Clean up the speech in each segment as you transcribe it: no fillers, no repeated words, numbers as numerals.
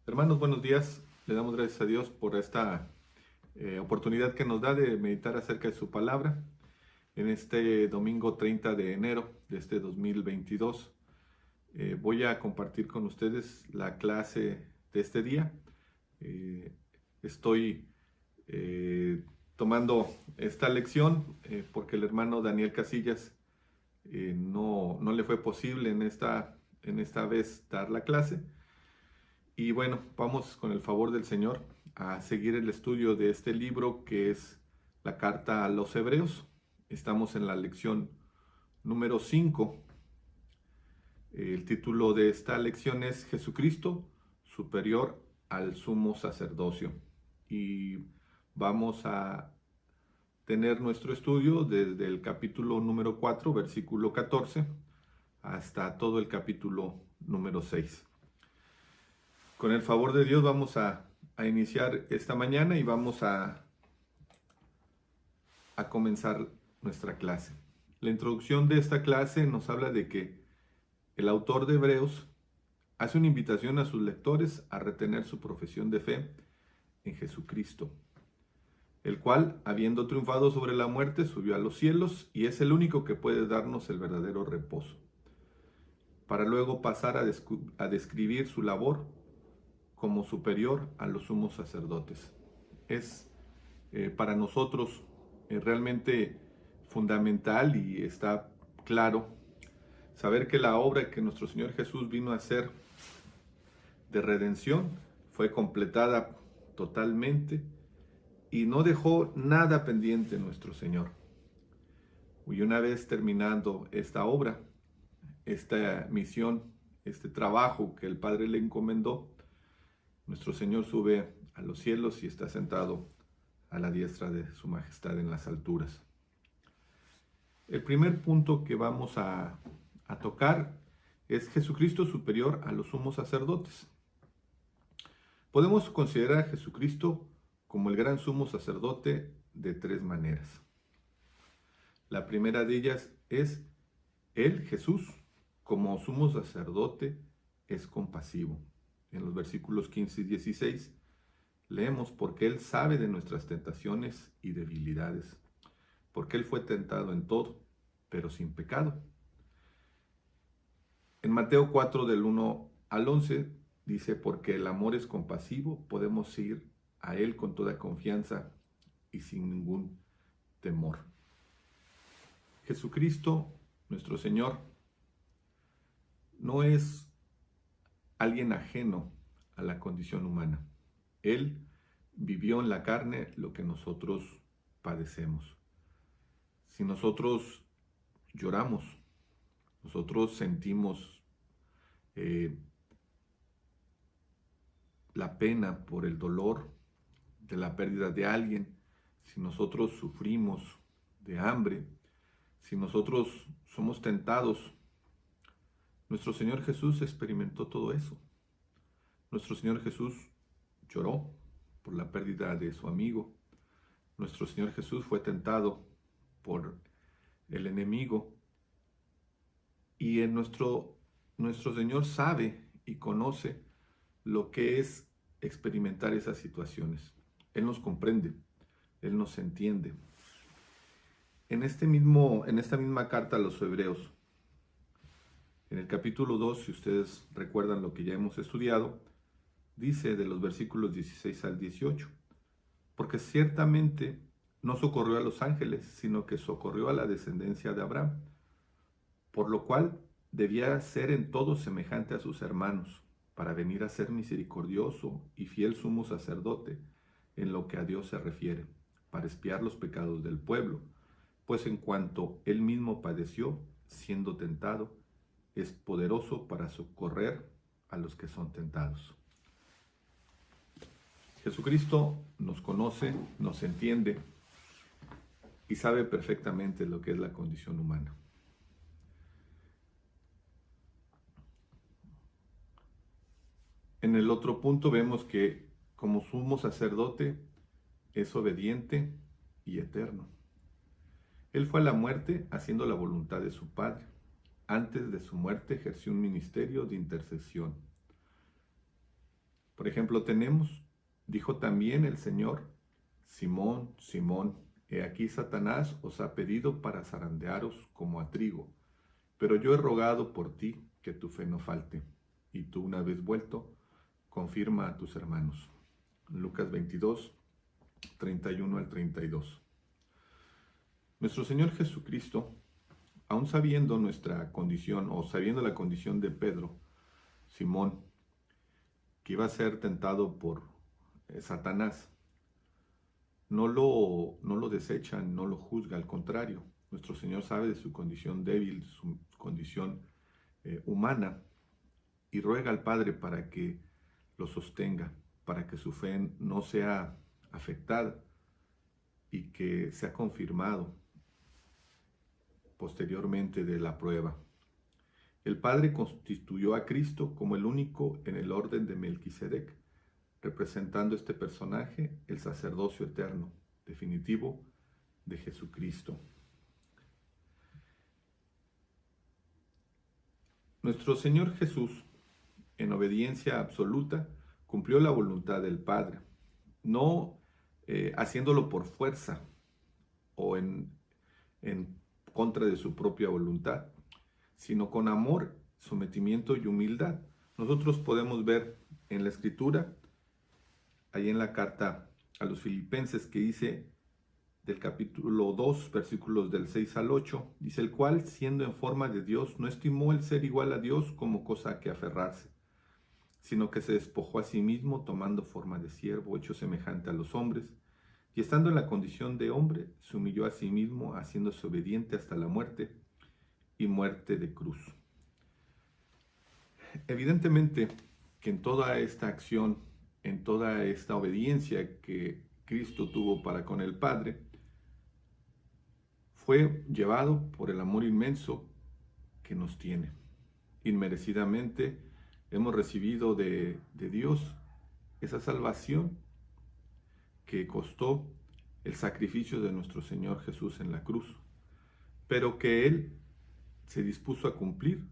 Hermanos, buenos días. Le damos gracias a Dios por esta oportunidad que nos da de meditar acerca de su palabra en este domingo 30 de enero de este 2022. Voy a compartir con ustedes la clase de este día. Eh, Estoy tomando esta lección porque el hermano Daniel Casillas no le fue posible en esta vez dar la clase. Y bueno, vamos con el favor del Señor a seguir el estudio de este libro que es la carta a los Hebreos. Estamos en la lección número 5. El título de esta lección es Jesucristo superior al sumo sacerdocio. Y vamos a tener nuestro estudio desde el capítulo número 4, versículo 14, hasta todo el capítulo número 6. Con el favor de Dios vamos a iniciar esta mañana y vamos a comenzar nuestra clase. La introducción de esta clase nos habla de que el autor de Hebreos hace una invitación a sus lectores a retener su profesión de fe en Jesucristo, el cual, habiendo triunfado sobre la muerte, subió a los cielos y es el único que puede darnos el verdadero reposo, para luego pasar a describir su labor como superior a los sumos sacerdotes. Es para nosotros realmente fundamental y está claro saber que la obra que nuestro Señor Jesús vino a hacer de redención fue completada totalmente y no dejó nada pendiente nuestro Señor. Y una vez terminando esta obra, esta misión, este trabajo que el Padre le encomendó, nuestro Señor sube a los cielos y está sentado a la diestra de su majestad en las alturas. El primer punto que vamos a tocar es Jesucristo superior a los sumos sacerdotes. Podemos considerar a Jesucristo como el gran sumo sacerdote de tres maneras. La primera de ellas es Él, Jesús, como sumo sacerdote, es compasivo. En los versículos 15 y 16 leemos: porque Él sabe de nuestras tentaciones y debilidades, porque Él fue tentado en todo, pero sin pecado. En Mateo 4 del 1 al 11 dice: porque el amor es compasivo, podemos ir a Él con toda confianza y sin ningún temor. Jesucristo, nuestro Señor, no es alguien ajeno a la condición humana. Él vivió en la carne lo que nosotros padecemos. Si nosotros lloramos, nosotros sentimos la pena por el dolor de la pérdida de alguien, si nosotros sufrimos de hambre, si nosotros somos tentados, nuestro Señor Jesús experimentó todo eso. Nuestro Señor Jesús lloró por la pérdida de su amigo. Nuestro Señor Jesús fue tentado por el enemigo. Y nuestro Señor sabe y conoce lo que es experimentar esas situaciones. Él nos comprende, Él nos entiende. En esta misma carta a los Hebreos, en el capítulo 2, si ustedes recuerdan lo que ya hemos estudiado, dice de los versículos 16 al 18: porque ciertamente no socorrió a los ángeles, sino que socorrió a la descendencia de Abraham, por lo cual debía ser en todo semejante a sus hermanos, para venir a ser misericordioso y fiel sumo sacerdote en lo que a Dios se refiere, para expiar los pecados del pueblo, pues en cuanto él mismo padeció, siendo tentado, es poderoso para socorrer a los que son tentados. Jesucristo nos conoce, nos entiende y sabe perfectamente lo que es la condición humana. En el otro punto vemos que como sumo sacerdote es obediente y eterno. Él fue a la muerte haciendo la voluntad de su Padre. Antes de su muerte ejerció un ministerio de intercesión. Por ejemplo, dijo también el Señor: Simón, Simón, he aquí Satanás os ha pedido para zarandearos como a trigo, pero yo he rogado por ti que tu fe no falte, y tú, una vez vuelto, confirma a tus hermanos. Lucas 22, 31 al 32. Nuestro Señor Jesucristo, aun sabiendo nuestra condición, o sabiendo la condición de Pedro, Simón, que iba a ser tentado por Satanás, no lo desecha, no lo juzga, al contrario. Nuestro Señor sabe de su condición débil, su condición humana, y ruega al Padre para que lo sostenga, para que su fe no sea afectada y que sea confirmado posteriormente de la prueba. El Padre constituyó a Cristo como el único en el orden de Melquisedec, representando este personaje el sacerdocio eterno, definitivo, de Jesucristo. Nuestro Señor Jesús, en obediencia absoluta, cumplió la voluntad del Padre, no haciéndolo por fuerza o en contra de su propia voluntad, sino con amor, sometimiento y humildad. Nosotros podemos ver en la Escritura, ahí en la carta a los Filipenses, que dice del capítulo 2, versículos del 6 al 8, dice: el cual, siendo en forma de Dios, no estimó el ser igual a Dios como cosa a que aferrarse, sino que se despojó a sí mismo, tomando forma de siervo, hecho semejante a los hombres, y estando en la condición de hombre, se humilló a sí mismo, haciéndose obediente hasta la muerte, y muerte de cruz. Evidentemente que en toda esta acción, en toda esta obediencia que Cristo tuvo para con el Padre, fue llevado por el amor inmenso que nos tiene. Inmerecidamente hemos recibido de Dios esa salvación que costó el sacrificio de nuestro Señor Jesús en la cruz, pero que Él se dispuso a cumplir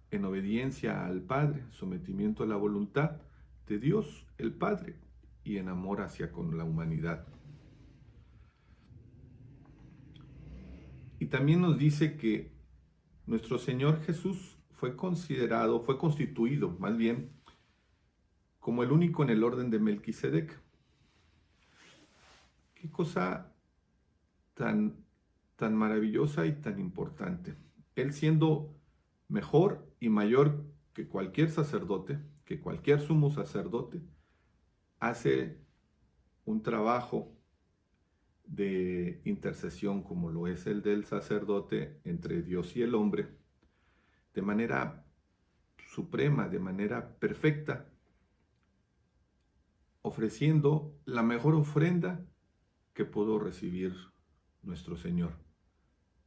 en obediencia al Padre, sometimiento a la voluntad de Dios, el Padre, y en amor hacia con la humanidad. Y también nos dice que nuestro Señor Jesús fue constituido, más bien, como el único en el orden de Melquisedec. Qué cosa tan maravillosa y tan importante. Él, siendo mejor y mayor que cualquier sacerdote, que cualquier sumo sacerdote, hace un trabajo de intercesión como lo es el del sacerdote entre Dios y el hombre, de manera suprema, de manera perfecta, ofreciendo la mejor ofrenda que pudo recibir nuestro Señor,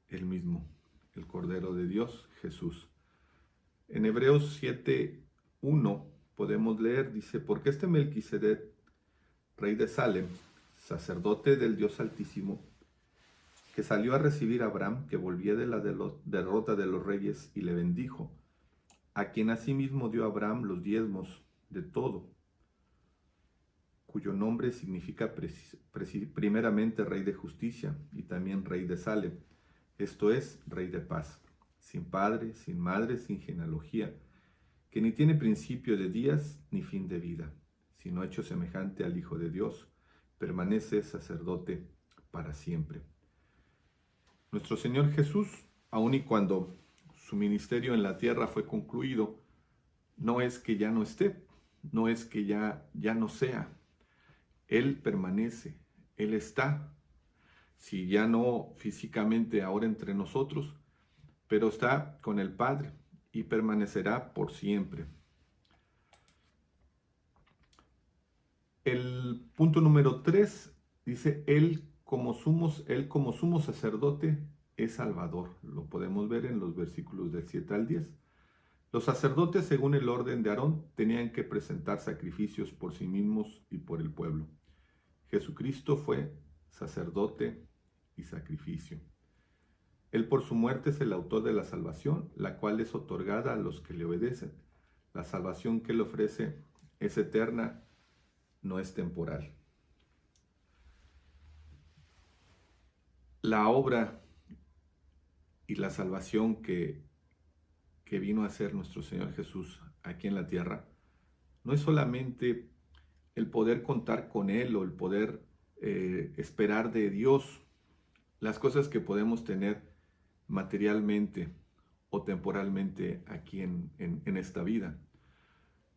Él mismo, el Cordero de Dios, Jesús. En Hebreos 7:1 podemos leer, dice: porque este Melquisedec, rey de Salem, sacerdote del Dios Altísimo, que salió a recibir a Abraham, que volvía de la derrota de los reyes, y le bendijo, a quien asimismo dio a Abraham los diezmos de todo, cuyo nombre significa primeramente Rey de Justicia y también Rey de Salem, esto es, Rey de Paz, sin padre, sin madre, sin genealogía, que ni tiene principio de días ni fin de vida, sino hecho semejante al Hijo de Dios, permanece sacerdote para siempre. Nuestro Señor Jesús, aun y cuando su ministerio en la tierra fue concluido, no es que ya no esté, no es que ya no sea. Él permanece, Él está, si ya no físicamente ahora entre nosotros, pero está con el Padre y permanecerá por siempre. El punto número 3 dice: Él como sumo sacerdote es Salvador. Lo podemos ver en los versículos del 7 al 10. Los sacerdotes, según el orden de Aarón, tenían que presentar sacrificios por sí mismos y por el pueblo. Jesucristo fue sacerdote y sacrificio. Él por su muerte es el autor de la salvación, la cual es otorgada a los que le obedecen. La salvación que Él ofrece es eterna, no es temporal. La obra y la salvación que vino a hacer nuestro Señor Jesús aquí en la tierra, no es solamente el poder contar con Él o el poder esperar de Dios las cosas que podemos tener materialmente o temporalmente aquí en esta vida.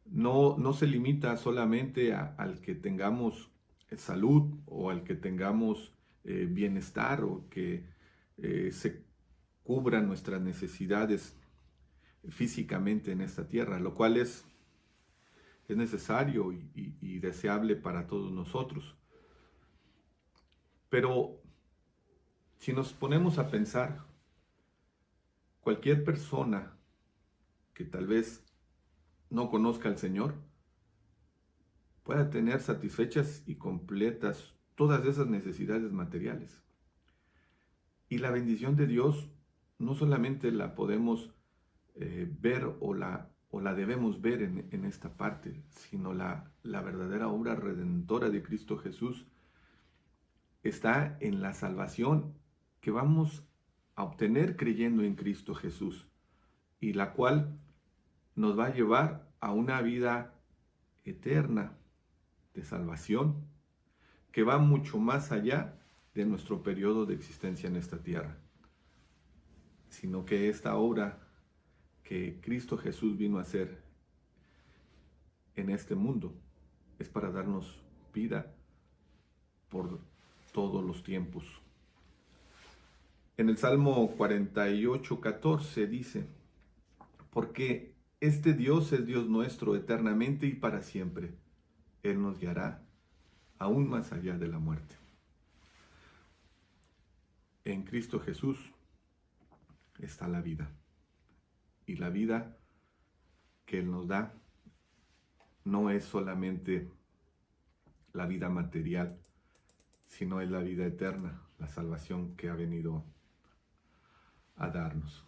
No se limita solamente al que tengamos salud o al que tengamos bienestar o que se cubran nuestras necesidades físicamente en esta tierra, lo cual es necesario y deseable para todos nosotros. Pero si nos ponemos a pensar, cualquier persona que tal vez no conozca al Señor pueda tener satisfechas y completas todas esas necesidades materiales. Y la bendición de Dios no solamente la podemos ver o la debemos ver en esta parte, sino la verdadera obra redentora de Cristo Jesús está en la salvación que vamos a obtener creyendo en Cristo Jesús, y la cual nos va a llevar a una vida eterna de salvación que va mucho más allá de nuestro periodo de existencia en esta tierra, sino que esta obra que Cristo Jesús vino a hacer en este mundo es para darnos vida por todos los tiempos. En el Salmo 48:14 dice: porque este Dios es Dios nuestro eternamente y para siempre. Él nos guiará aún más allá de la muerte. En Cristo Jesús está la vida. Y la vida que Él nos da no es solamente la vida material, sino es la vida eterna, la salvación que ha venido a darnos.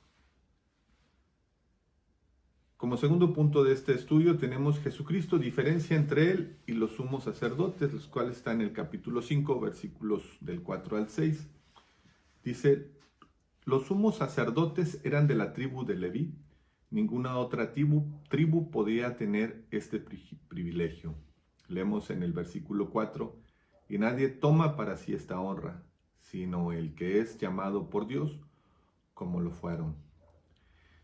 Como segundo punto de este estudio tenemos Jesucristo, diferencia entre Él y los sumos sacerdotes, los cuales están en el capítulo 5, versículos del 4 al 6. Dice: los sumos sacerdotes eran de la tribu de Leví. Ninguna otra tribu podía tener este privilegio. Leemos en el versículo 4: y nadie toma para sí esta honra, sino el que es llamado por Dios, como lo fueron.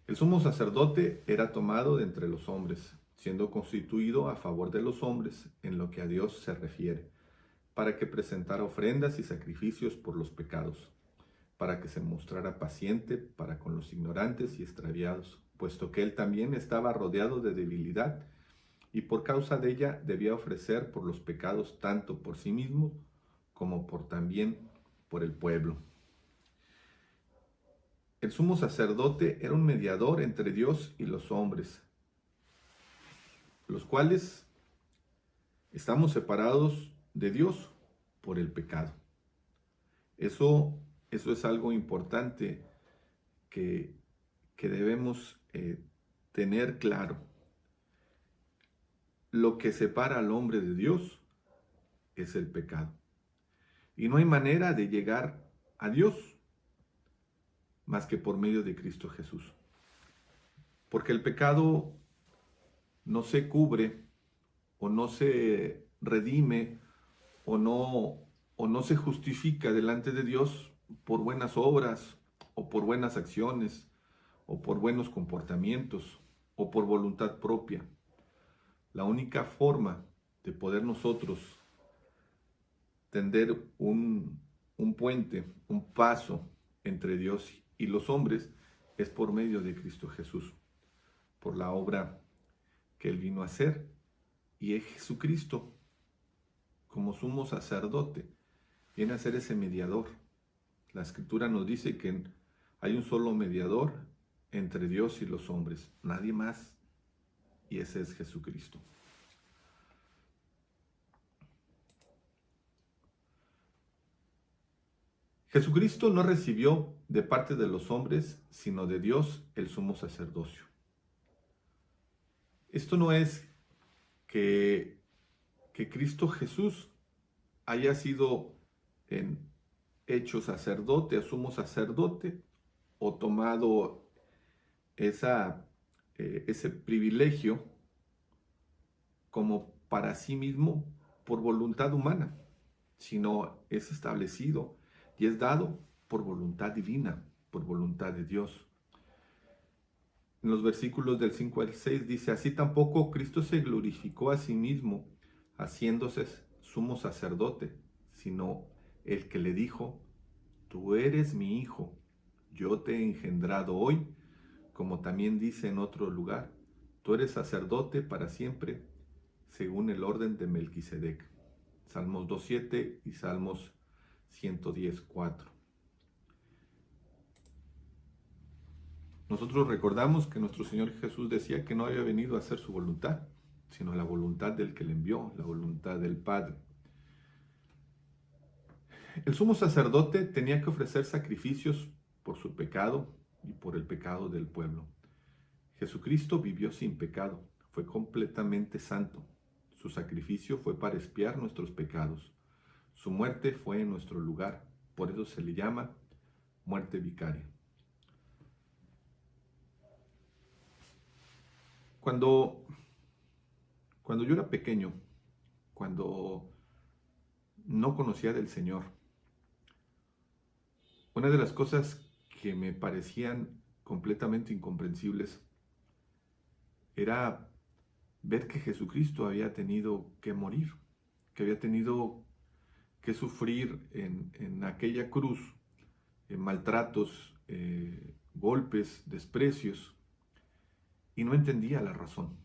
El sumo sacerdote era tomado de entre los hombres, siendo constituido a favor de los hombres en lo que a Dios se refiere, para que presentara ofrendas y sacrificios por los pecados, para que se mostrara paciente para con los ignorantes y extraviados, puesto que él también estaba rodeado de debilidad, y por causa de ella debía ofrecer por los pecados tanto por sí mismo como también por el pueblo. El sumo sacerdote era un mediador entre Dios y los hombres, los cuales estamos separados de Dios por el pecado. Eso es algo importante que debemos tener claro. Lo que separa al hombre de Dios es el pecado. Y no hay manera de llegar a Dios más que por medio de Cristo Jesús. Porque el pecado no se cubre o no se redime o no se justifica delante de Dios por buenas obras o por buenas acciones o por buenos comportamientos o por voluntad propia. La única forma de poder nosotros tender un puente, un paso entre Dios y los hombres es por medio de Cristo Jesús, por la obra que Él vino a hacer. Y es Jesucristo, como sumo sacerdote, viene a ser ese mediador. La Escritura nos dice que hay un solo mediador entre Dios y los hombres, nadie más, y ese es Jesucristo. Jesucristo no recibió de parte de los hombres, sino de Dios, el sumo sacerdocio. Esto no es que, que Cristo Jesús haya sido hecho sacerdote, a sumo sacerdote, o tomado ese privilegio como para sí mismo por voluntad humana, sino es establecido y es dado por voluntad divina, por voluntad de Dios. En los versículos del 5 al 6 dice, así tampoco Cristo se glorificó a sí mismo, haciéndose sumo sacerdote, sino el que le dijo, tú eres mi hijo, yo te he engendrado hoy, como también dice en otro lugar, tú eres sacerdote para siempre, según el orden de Melquisedec. Salmos 2.7 y Salmos 110.4. Nosotros recordamos que nuestro Señor Jesús decía que no había venido a hacer su voluntad, sino la voluntad del que le envió, la voluntad del Padre. El sumo sacerdote tenía que ofrecer sacrificios por su pecado y por el pecado del pueblo. Jesucristo vivió sin pecado, fue completamente santo. Su sacrificio fue para expiar nuestros pecados. Su muerte fue en nuestro lugar, por eso se le llama muerte vicaria. Cuando yo era pequeño, cuando no conocía del Señor, una de las cosas que me parecían completamente incomprensibles era ver que Jesucristo había tenido que morir, que había tenido que sufrir en aquella cruz maltratos, golpes, desprecios, y no entendía la razón.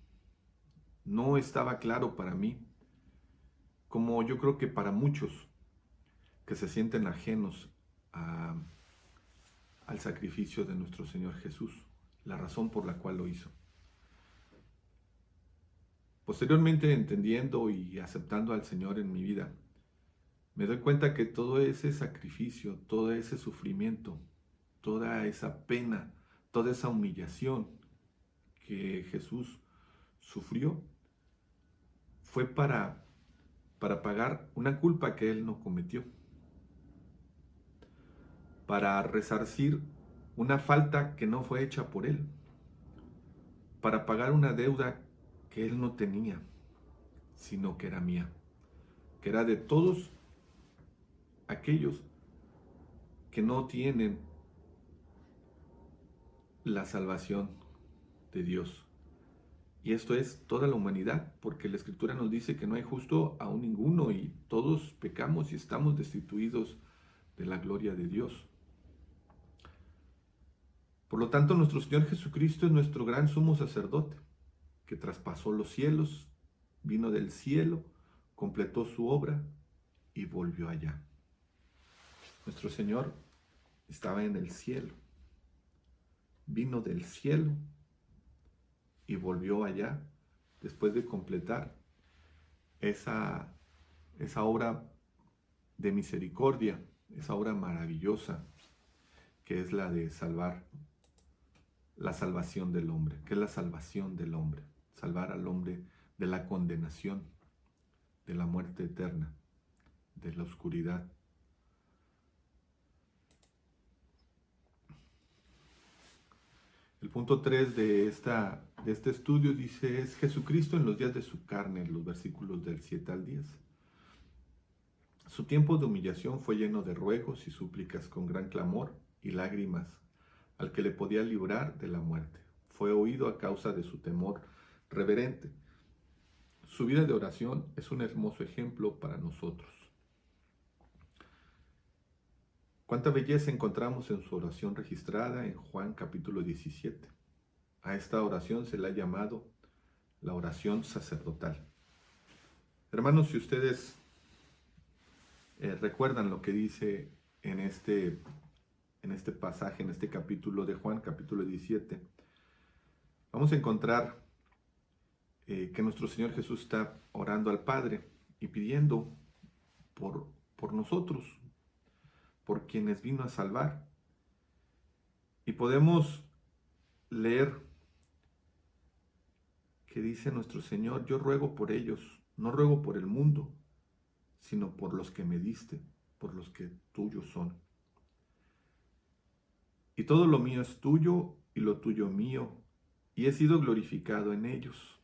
No estaba claro para mí, como yo creo que para muchos que se sienten ajenos al sacrificio de nuestro Señor Jesús, la razón por la cual lo hizo. Posteriormente, entendiendo y aceptando al Señor en mi vida, me doy cuenta que todo ese sacrificio, todo ese sufrimiento, toda esa pena, toda esa humillación que Jesús sufrió, fue para pagar una culpa que Él no cometió, para resarcir una falta que no fue hecha por Él, para pagar una deuda que Él no tenía, sino que era mía, que era de todos aquellos que no tienen la salvación de Dios. Y esto es toda la humanidad, porque la Escritura nos dice que no hay justo aún ninguno y todos pecamos y estamos destituidos de la gloria de Dios. Por lo tanto, nuestro Señor Jesucristo es nuestro gran sumo sacerdote, que traspasó los cielos, vino del cielo, completó su obra y volvió allá. Nuestro Señor estaba en el cielo, vino del cielo y volvió allá después de completar esa obra de misericordia, esa obra maravillosa que es la de la salvación del hombre. ¿Qué es la salvación del hombre? Salvar al hombre de la condenación, de la muerte eterna, de la oscuridad. El punto 3 de este estudio dice, es Jesucristo en los días de su carne, los versículos del 7 al 10. Su tiempo de humillación fue lleno de ruegos y súplicas con gran clamor y lágrimas al que le podía librar de la muerte. Fue oído a causa de su temor reverente. Su vida de oración es un hermoso ejemplo para nosotros. Cuánta belleza encontramos en su oración registrada en Juan capítulo 17. A esta oración se le ha llamado la oración sacerdotal. Hermanos, si ustedes recuerdan lo que dice en este pasaje, en este capítulo de Juan, capítulo 17, vamos a encontrar que nuestro Señor Jesús está orando al Padre y pidiendo por nosotros, por quienes vino a salvar. Y podemos leer que dice nuestro Señor: yo ruego por ellos, no ruego por el mundo, sino por los que me diste, por los que tuyos son. Y todo lo mío es tuyo y lo tuyo mío, y he sido glorificado en ellos.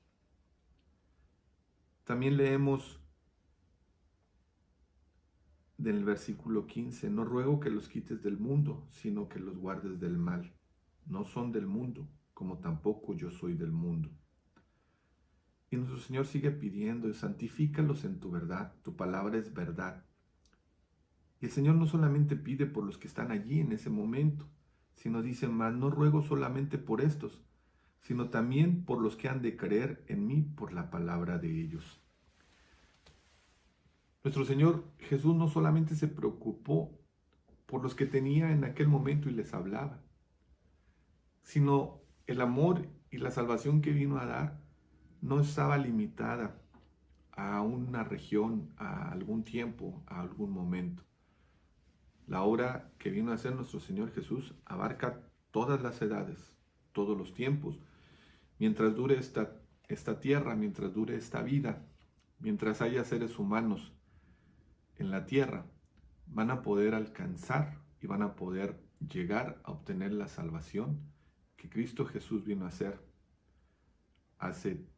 También leemos del versículo 15: no ruego que los quites del mundo, sino que los guardes del mal. No son del mundo, como tampoco yo soy del mundo. Y nuestro Señor sigue pidiendo: santifícalos en tu verdad, tu palabra es verdad. Y el Señor no solamente pide por los que están allí en ese momento, sino dice más: no ruego solamente por estos, sino también por los que han de creer en mí por la palabra de ellos. Nuestro Señor Jesús no solamente se preocupó por los que tenía en aquel momento y les hablaba, sino el amor y la salvación que vino a dar no estaba limitada a una región, a algún tiempo, a algún momento. La obra que vino a hacer nuestro Señor Jesús abarca todas las edades, todos los tiempos. Mientras dure esta tierra, mientras dure esta vida, mientras haya seres humanos en la tierra, van a poder alcanzar y van a poder llegar a obtener la salvación que Cristo Jesús vino a hacer hace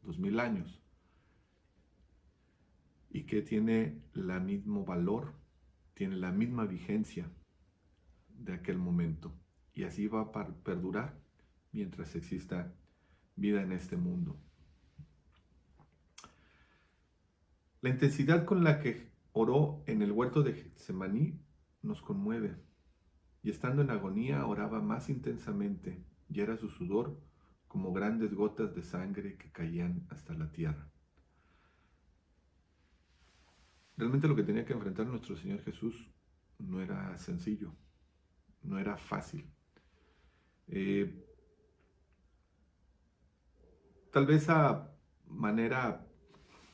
2000 años y que tiene el mismo valor, tiene la misma vigencia de aquel momento, y así va a perdurar mientras exista vida en este mundo. La intensidad con la que oró en el huerto de Getsemaní nos conmueve, y estando en agonía oraba más intensamente, y era su sudor como grandes gotas de sangre que caían hasta la tierra. Realmente lo que tenía que enfrentar nuestro Señor Jesús no era sencillo, no era fácil. Tal vez a manera,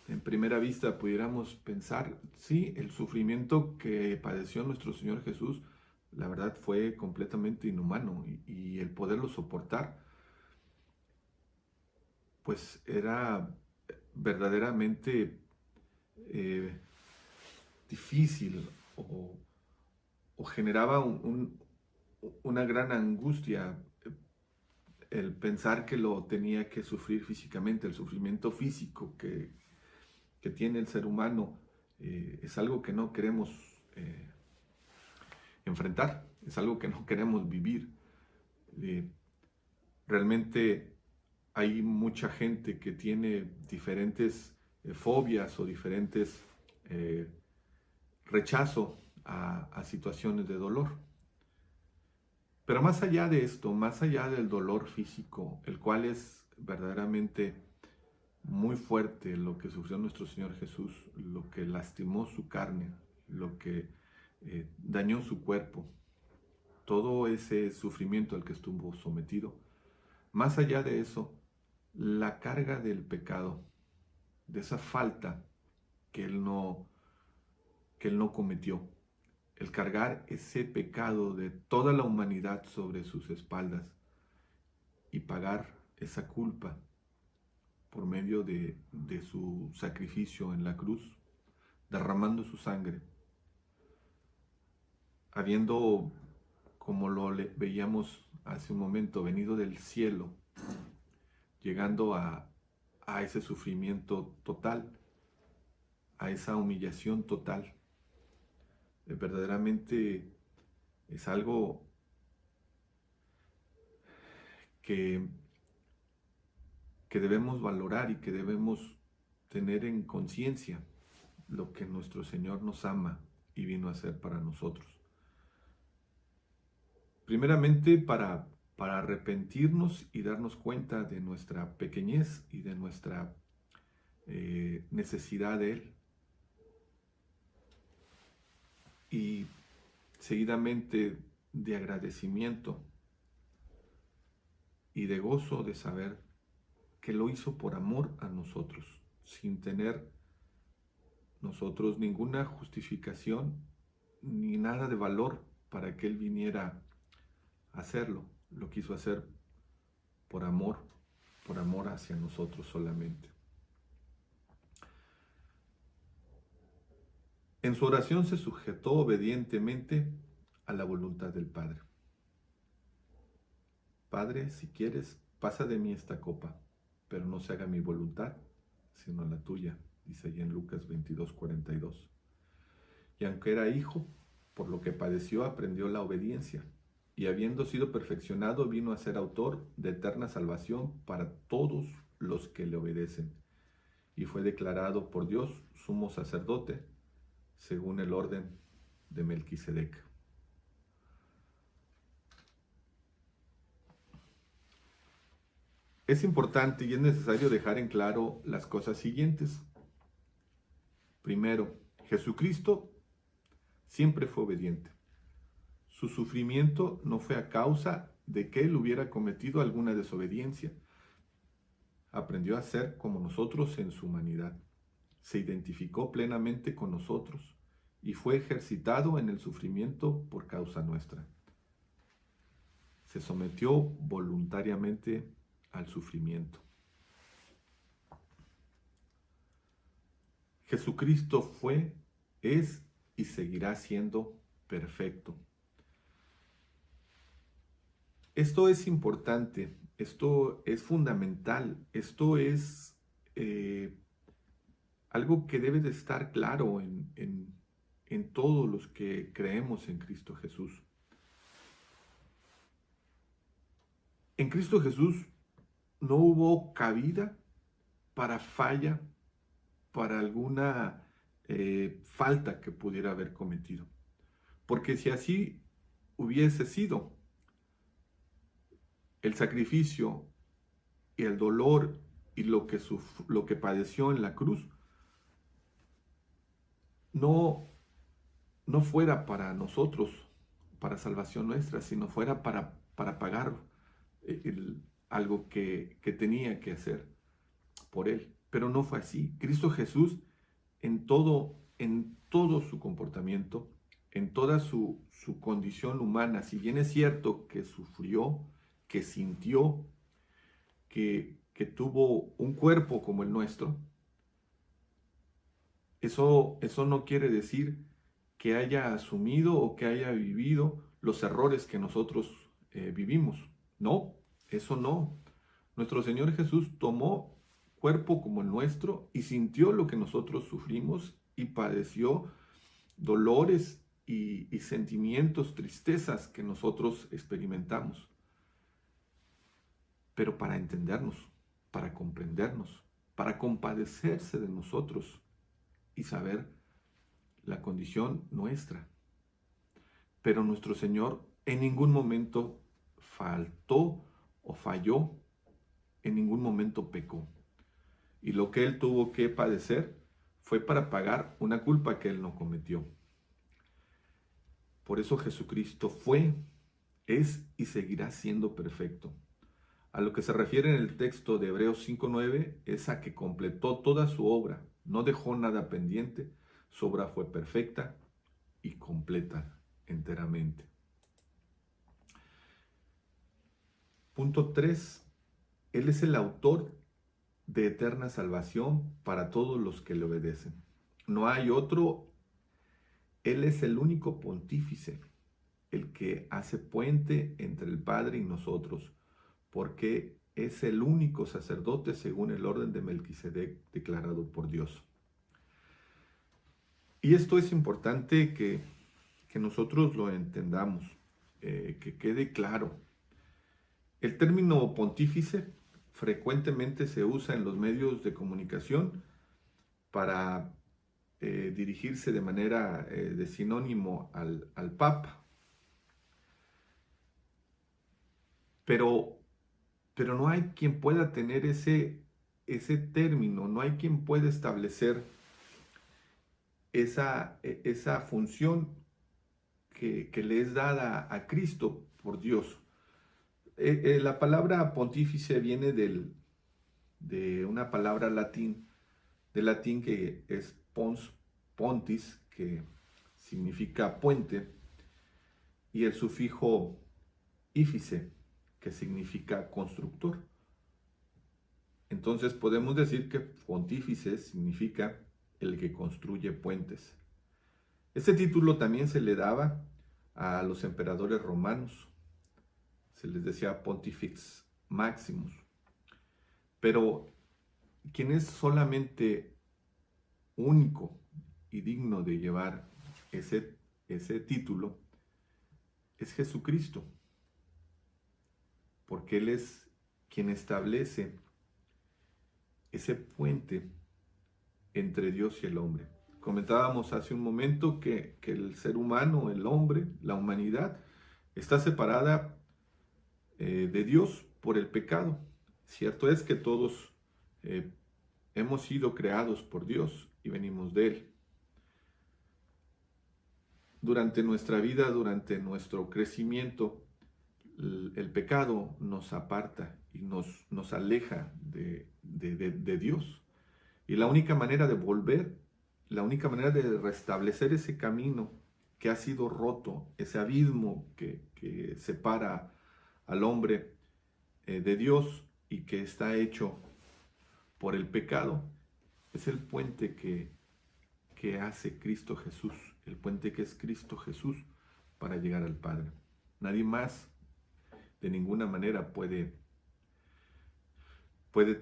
en primera vista, pudiéramos pensar: sí, el sufrimiento que padeció nuestro Señor Jesús, la verdad, fue completamente inhumano, y el poderlo soportar, pues era verdaderamente difícil, o generaba una gran angustia el pensar que lo tenía que sufrir físicamente. El sufrimiento físico que tiene el ser humano es algo que no queremos enfrentar, es algo que no queremos vivir. Realmente hay mucha gente que tiene diferentes fobias o diferentes rechazo a situaciones de dolor. Pero más allá de esto, más allá del dolor físico, el cual es verdaderamente muy fuerte, lo que sufrió nuestro Señor Jesús, lo que lastimó su carne, lo que dañó su cuerpo, todo ese sufrimiento al que estuvo sometido, más allá de eso, la carga del pecado, de esa falta que él no cometió, el cargar ese pecado de toda la humanidad sobre sus espaldas y pagar esa culpa por medio de su sacrificio en la cruz, derramando su sangre, habiendo, como lo veíamos hace un momento, venido del cielo, llegando a ese sufrimiento total, a esa humillación total. Verdaderamente es algo que debemos valorar y que debemos tener en conciencia, lo que nuestro Señor nos ama y vino a hacer para nosotros. Primeramente para arrepentirnos y darnos cuenta de nuestra pequeñez y de nuestra necesidad de Él. Y seguidamente de agradecimiento y de gozo de saber que lo hizo por amor a nosotros, sin tener nosotros ninguna justificación ni nada de valor para que Él viniera a hacerlo. Lo quiso hacer por amor por amor hacia nosotros solamente. En su oración se sujetó obedientemente a la voluntad del Padre. Padre, si quieres, pasa de mí esta copa, pero no se haga mi voluntad, sino la tuya, dice allí en Lucas 22:42. Y aunque era hijo, por lo que padeció aprendió la obediencia, y habiendo sido perfeccionado vino a ser autor de eterna salvación para todos los que le obedecen, y fue declarado por Dios sumo sacerdote según el orden de Melquisedec. Es importante y es necesario dejar en claro las cosas siguientes. Primero, Jesucristo siempre fue obediente. Su sufrimiento no fue a causa de que él hubiera cometido alguna desobediencia. Aprendió a ser como nosotros en su humanidad. Se identificó plenamente con nosotros y fue ejercitado en el sufrimiento por causa nuestra. Se sometió voluntariamente al sufrimiento. Jesucristo fue, es y seguirá siendo perfecto. Esto es importante, esto es fundamental, esto es algo que debe de estar claro en todos los que creemos en Cristo Jesús. En Cristo Jesús no hubo cabida para falla, para alguna falta que pudiera haber cometido. Porque si así hubiese sido, el sacrificio y el dolor y lo que padeció en la cruz no fuera para nosotros, para salvación nuestra, sino fuera para pagar algo que tenía que hacer por él. Pero no fue así. Cristo Jesús en todo su comportamiento, en toda su condición humana, si bien es cierto que sufrió, que sintió, que tuvo un cuerpo como el nuestro, eso no quiere decir que haya asumido o que haya vivido los errores que nosotros vivimos. No, eso no. Nuestro Señor Jesús tomó cuerpo como el nuestro y sintió lo que nosotros sufrimos y padeció dolores y sentimientos, tristezas que nosotros experimentamos. Pero para entendernos, para comprendernos, para compadecerse de nosotros y saber la condición nuestra. Pero nuestro Señor en ningún momento faltó o falló, en ningún momento pecó. Y lo que Él tuvo que padecer fue para pagar una culpa que Él no cometió. Por eso Jesucristo fue, es y seguirá siendo perfecto. A lo que se refiere en el texto de Hebreos 5:9 es a que completó toda su obra, no dejó nada pendiente, su obra fue perfecta y completa enteramente. Punto 3. Él es el autor de eterna salvación para todos los que le obedecen. No hay otro. Él es el único pontífice, el que hace puente entre el Padre y nosotros, porque es el único sacerdote según el orden de Melquisedec declarado por Dios. Y esto es importante que nosotros lo entendamos, que quede claro. El término pontífice frecuentemente se usa en los medios de comunicación para dirigirse de manera de sinónimo al Papa. Pero no hay quien pueda tener ese término, no hay quien pueda establecer esa función que le es dada a Cristo por Dios. La palabra pontífice viene de una palabra de latín que es pons, pontis, que significa puente, y el sufijo ífice, que significa constructor. Entonces podemos decir que pontífice significa el que construye puentes. Este título también se le daba a los emperadores romanos. Se les decía Pontifex Maximus. Pero quien es solamente único y digno de llevar ese título es Jesucristo, porque Él es quien establece ese puente entre Dios y el hombre. Comentábamos hace un momento que el ser humano, el hombre, la humanidad, está separada de Dios por el pecado. Cierto es que todos hemos sido creados por Dios y venimos de Él. Durante nuestra vida, durante nuestro crecimiento, el pecado nos aparta y nos aleja de Dios. Y la única manera de volver, la única manera de restablecer ese camino que ha sido roto, ese abismo que separa al hombre de Dios y que está hecho por el pecado, es el puente que hace Cristo Jesús, el puente que es Cristo Jesús para llegar al Padre. Nadie más de ninguna manera puede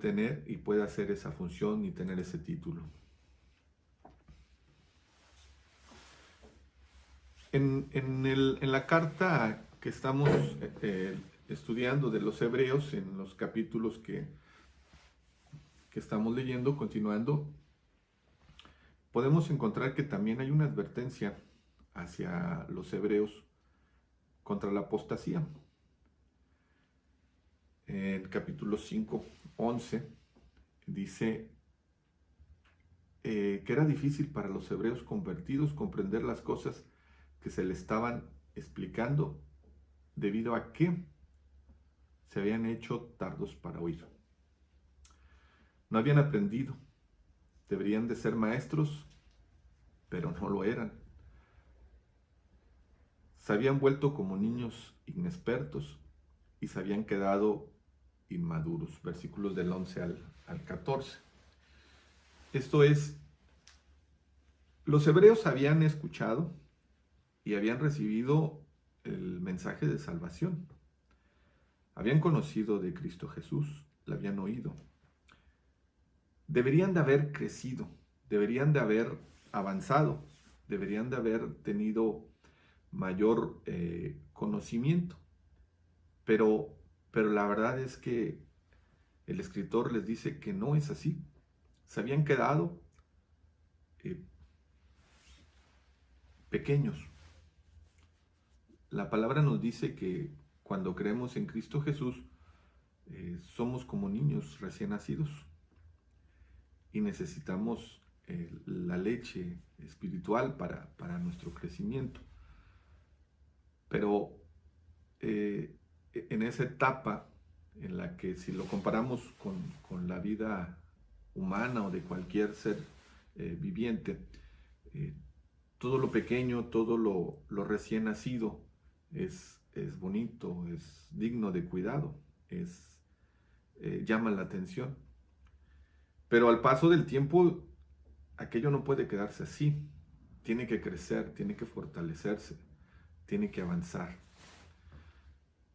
tener y puede hacer esa función y tener ese título. En la carta que estamos estudiando de los Hebreos, en los capítulos que estamos leyendo, continuando, podemos encontrar que también hay una advertencia hacia los hebreos contra la apostasía. En el capítulo 5, 11, dice que era difícil para los hebreos convertidos comprender las cosas que se le estaban explicando debido a que se habían hecho tardos para oír. No habían aprendido. Deberían de ser maestros, pero no lo eran. Se habían vuelto como niños inexpertos y se habían quedado inmaduros. Versículos del 11 al 14. Esto es, los hebreos habían escuchado y habían recibido el mensaje de salvación. Habían conocido de Cristo Jesús, lo habían oído. Deberían de haber crecido, deberían de haber avanzado, deberían de haber tenido mayor conocimiento. Pero la verdad es que el escritor les dice que no es así. Se habían quedado pequeños. La palabra nos dice que cuando creemos en Cristo Jesús, somos como niños recién nacidos y necesitamos la leche espiritual para nuestro crecimiento. Pero en esa etapa en la que, si lo comparamos con la vida humana o de cualquier ser viviente, todo lo pequeño, todo lo recién nacido es bonito, es digno de cuidado, llama la atención. Pero al paso del tiempo, aquello no puede quedarse así. Tiene que crecer, tiene que fortalecerse, tiene que avanzar.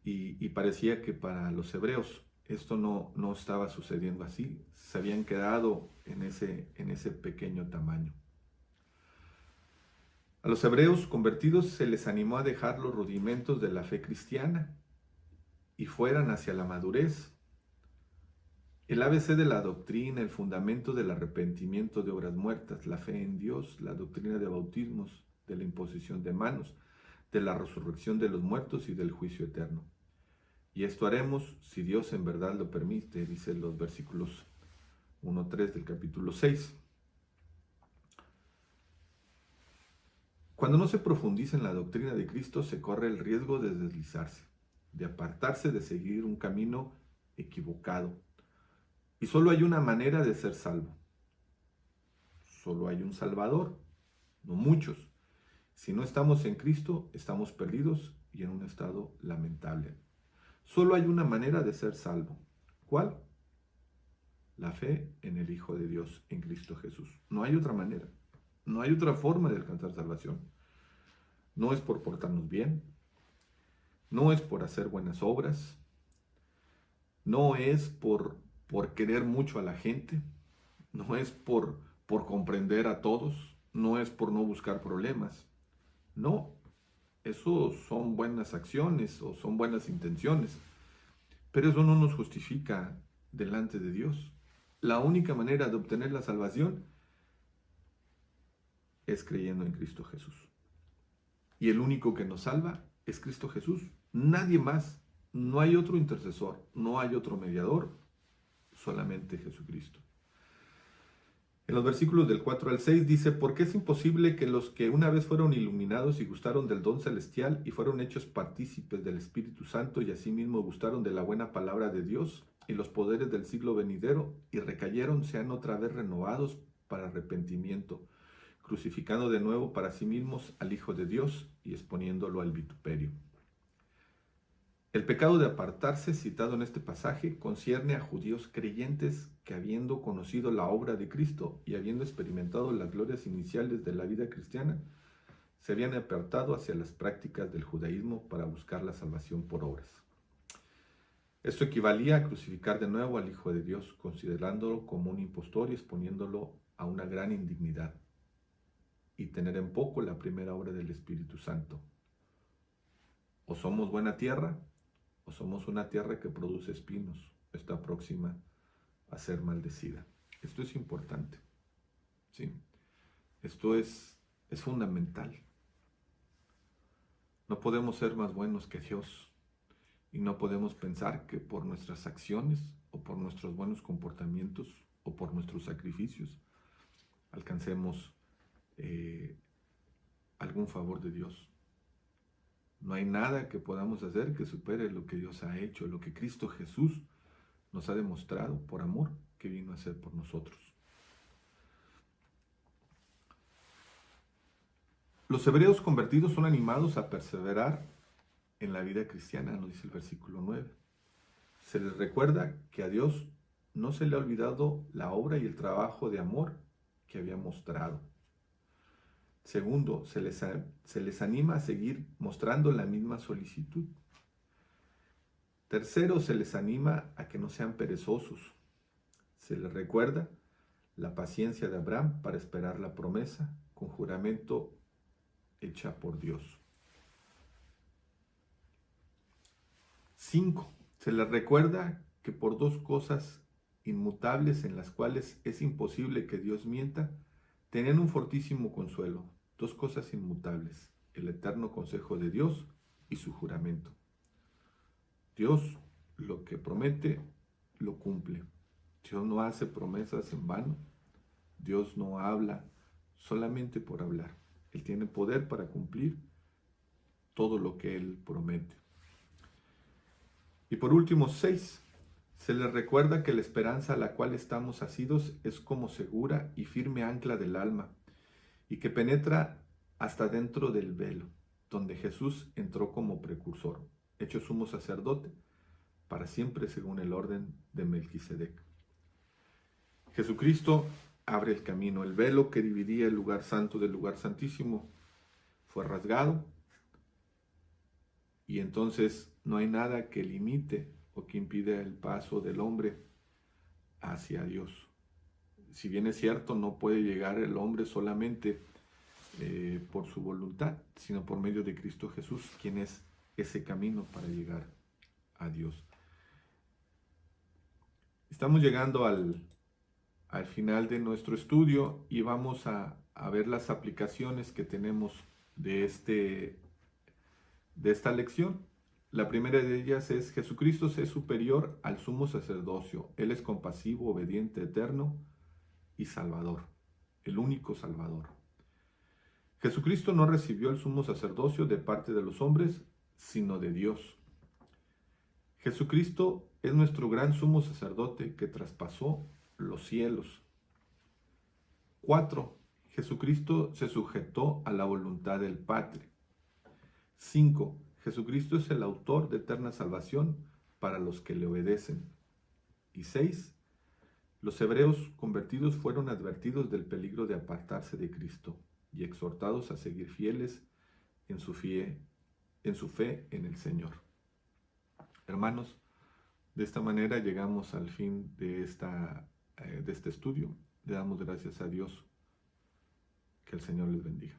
Y parecía que para los hebreos esto no estaba sucediendo así. Se habían quedado en ese pequeño tamaño. A los hebreos convertidos se les animó a dejar los rudimentos de la fe cristiana y fueran hacia la madurez. El ABC de la doctrina, el fundamento del arrepentimiento de obras muertas, la fe en Dios, la doctrina de bautismos, de la imposición de manos, de la resurrección de los muertos y del juicio eterno. Y esto haremos si Dios en verdad lo permite, dicen los versículos 1-3 del capítulo 6. Cuando no se profundiza en la doctrina de Cristo, se corre el riesgo de deslizarse, de apartarse, de seguir un camino equivocado. Y solo hay una manera de ser salvo. Solo hay un Salvador, no muchos. Si no estamos en Cristo, estamos perdidos y en un estado lamentable. Solo hay una manera de ser salvo. ¿Cuál? la fe en el Hijo de Dios, en Cristo Jesús. No hay otra manera, no hay otra forma de alcanzar salvación. No es por portarnos bien, no es por hacer buenas obras, no es por querer mucho a la gente, no es por comprender a todos, no es por no buscar problemas. No, eso son buenas acciones o son buenas intenciones, pero eso no nos justifica delante de Dios. La única manera de obtener la salvación es creyendo en Cristo Jesús. Y el único que nos salva es Cristo Jesús. Nadie más. No hay otro intercesor, no hay otro mediador, solamente Jesucristo. En los versículos del 4 al 6 dice, porque es imposible que los que una vez fueron iluminados y gustaron del don celestial y fueron hechos partícipes del Espíritu Santo y asimismo gustaron de la buena palabra de Dios y los poderes del siglo venidero y recayeron, sean otra vez renovados para arrepentimiento, crucificando de nuevo para sí mismos al Hijo de Dios y exponiéndolo al vituperio. El pecado de apartarse, citado en este pasaje, concierne a judíos creyentes que, habiendo conocido la obra de Cristo y habiendo experimentado las glorias iniciales de la vida cristiana, se habían apartado hacia las prácticas del judaísmo para buscar la salvación por obras. Esto equivalía a crucificar de nuevo al Hijo de Dios, considerándolo como un impostor y exponiéndolo a una gran indignidad, y tener en poco la primera obra del Espíritu Santo. O somos buena tierra, o somos una tierra que produce espinos, está próxima a ser maldecida. Esto es importante, ¿sí? Esto es fundamental. No podemos ser más buenos que Dios y no podemos pensar que por nuestras acciones o por nuestros buenos comportamientos o por nuestros sacrificios alcancemos algún favor de Dios. No hay nada que podamos hacer que supere lo que Dios ha hecho, lo que Cristo Jesús nos ha demostrado por amor que vino a hacer por nosotros. Los hebreos convertidos son animados a perseverar en la vida cristiana, nos dice el versículo 9. Se les recuerda que a Dios no se le ha olvidado la obra y el trabajo de amor que había mostrado. Segundo, se les anima a seguir mostrando la misma solicitud. Tercero, se les anima a que no sean perezosos. Se les recuerda la paciencia de Abraham para esperar la promesa con juramento hecha por Dios. 5. Se les recuerda que por dos cosas inmutables en las cuales es imposible que Dios mienta, tenían un fortísimo consuelo. Dos cosas inmutables, el eterno consejo de Dios y su juramento. Dios lo que promete, lo cumple. Dios no hace promesas en vano. Dios no habla solamente por hablar. Él tiene poder para cumplir todo lo que Él promete. Y por último, 6. Se les recuerda que la esperanza a la cual estamos asidos es como segura y firme ancla del alma, y que penetra hasta dentro del velo, donde Jesús entró como precursor, hecho sumo sacerdote, para siempre según el orden de Melquisedec. Jesucristo abre el camino. El velo que dividía el lugar santo del lugar santísimo fue rasgado, y entonces no hay nada que limite o que impida el paso del hombre hacia Dios. Si bien es cierto, no puede llegar el hombre solamente por su voluntad, sino por medio de Cristo Jesús, quien es ese camino para llegar a Dios. Estamos llegando al final de nuestro estudio y vamos a ver las aplicaciones que tenemos de esta lección. La primera de ellas es: Jesucristo es superior al sumo sacerdocio. Él es compasivo, obediente, eterno y salvador, el único salvador. Jesucristo no recibió el sumo sacerdocio de parte de los hombres, sino de Dios. Jesucristo es nuestro gran sumo sacerdote que traspasó los cielos. 4. Jesucristo se sujetó a la voluntad del Padre. 5. Jesucristo es el autor de eterna salvación para los que le obedecen. Y 6. Los hebreos convertidos fueron advertidos del peligro de apartarse de Cristo y exhortados a seguir fieles en su fe en el Señor. Hermanos, de esta manera llegamos al fin de este estudio. Le damos gracias a Dios. Que el Señor les bendiga.